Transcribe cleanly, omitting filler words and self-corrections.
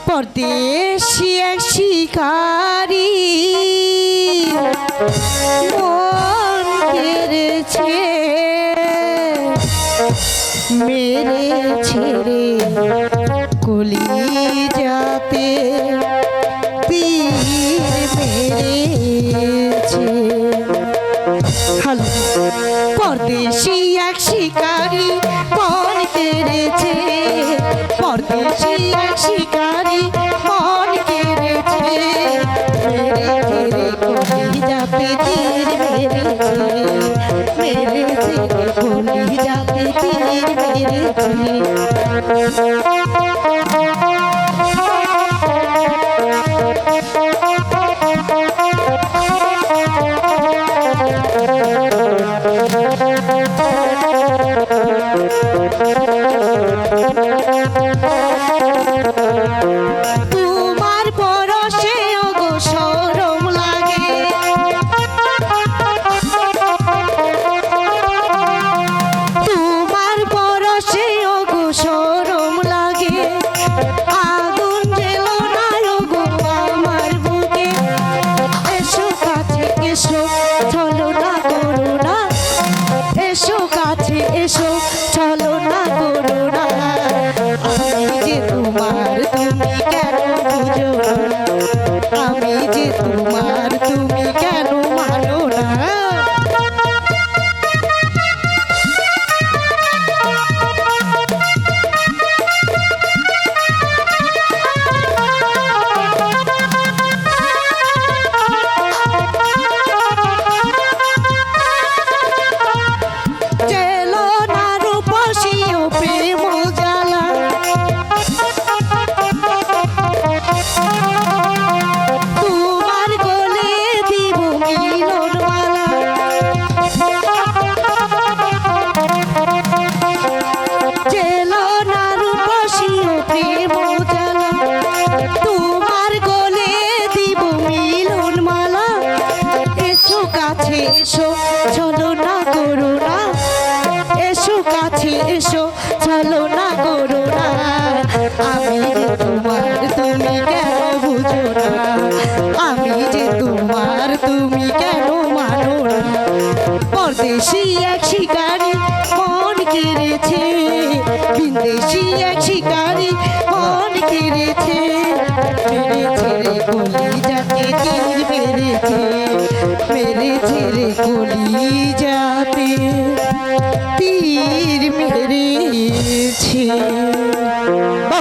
परदेशी एक शिकारी मन केड़ेছে मेरे छेड़े कलिजाते तीर मेरेছে। परदेशी एक शिकारी मन केड़ेছে परदेशी एक शिकारी मन केड़ेছে मेरे तेरे कलिजाते तीर मेरेছে कलिजाते तीर मेरेছে। তোমার পরশে ওগো শরম লাগে তোমার পরশে ওগো শরম লাগে আগুন জ্বেলো না ওগো আমার বুকে এসো কাছে এসো চলো না করো না এসো কাছে এসো চলো না করো না আমি যে তোমার তুমি কেন বুঝো না আমি যে তোমার তুমি কেন মানো না। এসো চলো না করো না এসো কাছে এসো চলো না করো না আমি যে তোমার তুমি কেন বুঝো না আমি যে তোমার তুমি কেন মানো না। পরদেশি এক শিকারি মন কেড়েছে বিদেশি এক শিকারি মন কেড়েছে মেরেছে রে কলিজাতে তীর মেরেছে মেরেছে রে কলিজাতে তীর মেরেছে।